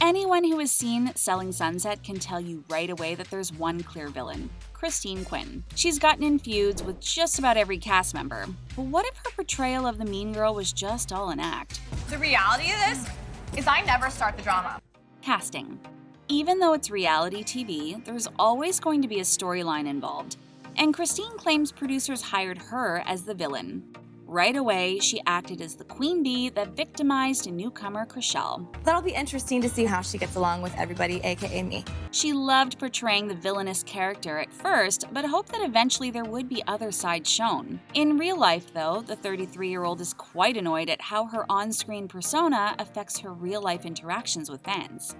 Anyone who has seen Selling Sunset can tell you right away that there's one clear villain: Quinn. She's gotten in feuds with just about every cast member. But what if her portrayal of the mean girl was just all an act? The reality of this is I never start the drama. Casting. Even though it's reality TV, there's always going to be a storyline involved. And Christine claims producers hired her as the villain. Right away, she acted as the queen bee that victimized newcomer Chrishell. That'll be interesting to see how she gets along with everybody, aka me. She loved portraying the villainous character at first, but hoped that eventually there would be other sides shown. In real life, though, the 33-year-old is quite annoyed at how her on-screen persona affects her real-life interactions with fans.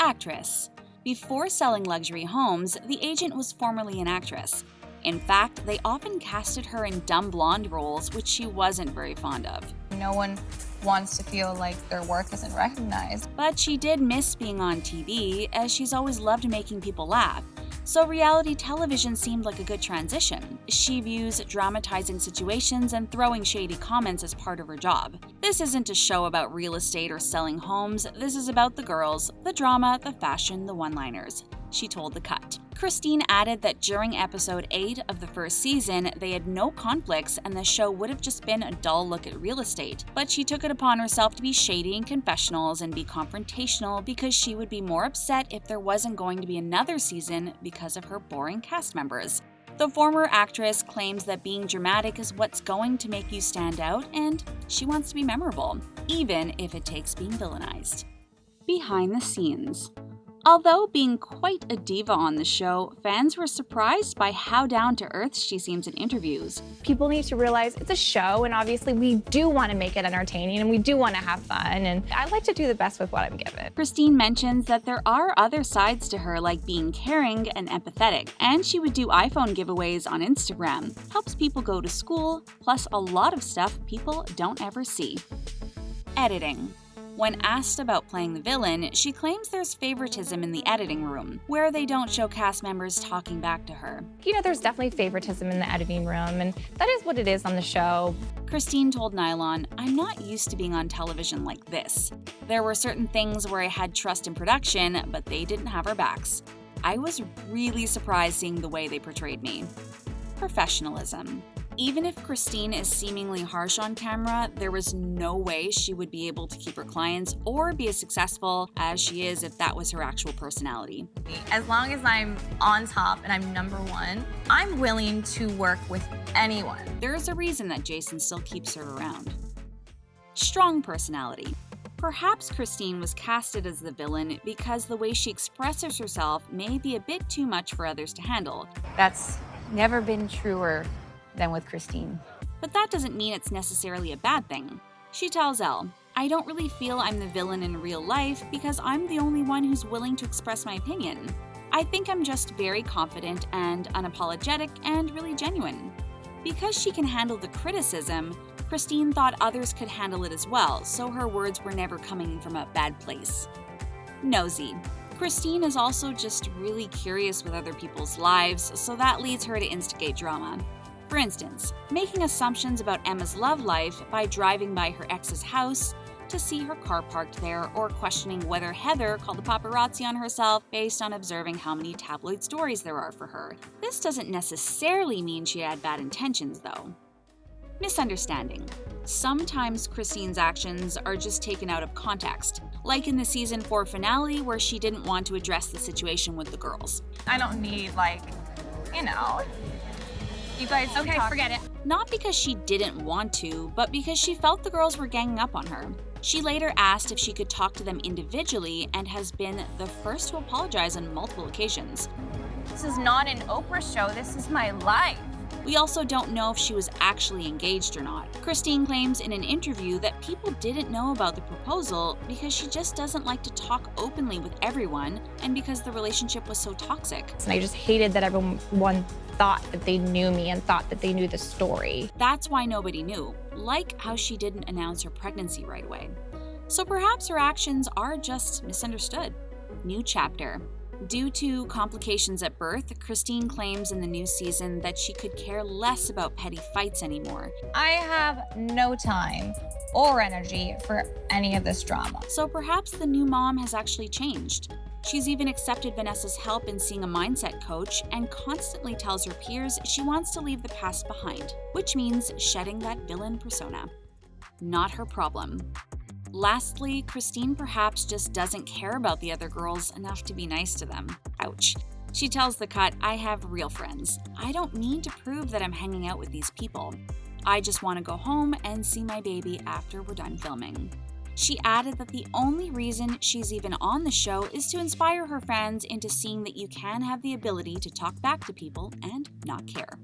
Actress. Before selling luxury homes, the agent was formerly an actress. In fact, they often casted her in dumb blonde roles, which she wasn't very fond of. No one wants to feel like their work isn't recognized. But she did miss being on TV, as she's always loved making people laugh. So reality television seemed like a good transition. She views dramatizing situations and throwing shady comments as part of her job. This isn't a show about real estate or selling homes, this is about the girls, the drama, the fashion, the one-liners, she told The Cut. Christine added that during episode 8 of the first season, they had no conflicts and the show would have just been a dull look at real estate. But she took it upon herself to be shady in confessionals and be confrontational because she would be more upset if there wasn't going to be another season because of her boring cast members. The former actress claims that being dramatic is what's going to make you stand out, and she wants to be memorable, even if it takes being villainized. Behind the scenes. Although being quite a diva on the show, fans were surprised by how down-to-earth she seems in interviews. People need to realize it's a show, and obviously we do want to make it entertaining and we do want to have fun, and I like to do the best with what I'm given. Christine mentions that there are other sides to her, like being caring and empathetic, and she would do iPhone giveaways on Instagram, helps people go to school, plus a lot of stuff people don't ever see. Editing. When asked about playing the villain, she claims there's favoritism in the editing room, where they don't show cast members talking back to her. You know, there's definitely favoritism in the editing room, and that is what it is on the show. Christine told Nylon, "I'm not used to being on television like this. There were certain things where I had trust in production, but they didn't have our backs. I was really surprised seeing the way they portrayed me." Professionalism. Even if Christine is seemingly harsh on camera, there was no way she would be able to keep her clients or be as successful as she is if that was her actual personality. As long as I'm on top and I'm number one, I'm willing to work with anyone. There's a reason that Jason still keeps her around. Strong personality. Perhaps Christine was casted as the villain because the way she expresses herself may be a bit too much for others to handle. That's never been truer than with Christine. But that doesn't mean it's necessarily a bad thing. She tells Elle, "I don't really feel I'm the villain in real life because I'm the only one who's willing to express my opinion. I think I'm just very confident and unapologetic and really genuine." Because she can handle the criticism, Christine thought others could handle it as well, so her words were never coming from a bad place. Nosey. Christine is also just really curious with other people's lives, so that leads her to instigate drama. For instance, making assumptions about Emma's love life by driving by her ex's house to see her car parked there, or questioning whether Heather called the paparazzi on herself based on observing how many tabloid stories there are for her. This doesn't necessarily mean she had bad intentions, though. Misunderstanding. Sometimes Christine's actions are just taken out of context, like in the season 4 finale where she didn't want to address the situation with the girls. I don't need, you guys Okay, forget it. Not because she didn't want to, but because she felt the girls were ganging up on her. She later asked if she could talk to them individually and has been the first to apologize on multiple occasions. This is not an Oprah show, this is my life. We also don't know if she was actually engaged or not. Christine claims in an interview that people didn't know about the proposal because she just doesn't like to talk openly with everyone and because the relationship was so toxic. And I just hated that everyone thought that they knew me and thought that they knew the story. That's why nobody knew, like how she didn't announce her pregnancy right away. So perhaps her actions are just misunderstood. New chapter. Due to complications at birth, Christine claims in the new season that she could care less about petty fights anymore. I have no time or energy for any of this drama. So perhaps the new mom has actually changed. She's even accepted Vanessa's help in seeing a mindset coach and constantly tells her peers she wants to leave the past behind, which means shedding that villain persona. Not her problem. Lastly, Christine perhaps just doesn't care about the other girls enough to be nice to them. Ouch. She tells The Cut, "I have real friends. I don't need to prove that I'm hanging out with these people. I just want to go home and see my baby after we're done filming." She added that the only reason she's even on the show is to inspire her fans into seeing that you can have the ability to talk back to people and not care.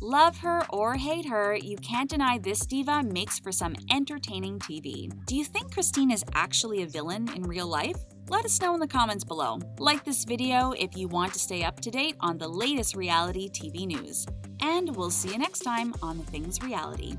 Love her or hate her, you can't deny this diva makes for some entertaining TV. Do you think Christine is actually a villain in real life? Let us know in the comments below. Like this video if you want to stay up to date on the latest reality TV news. And we'll see you next time on The Things Reality.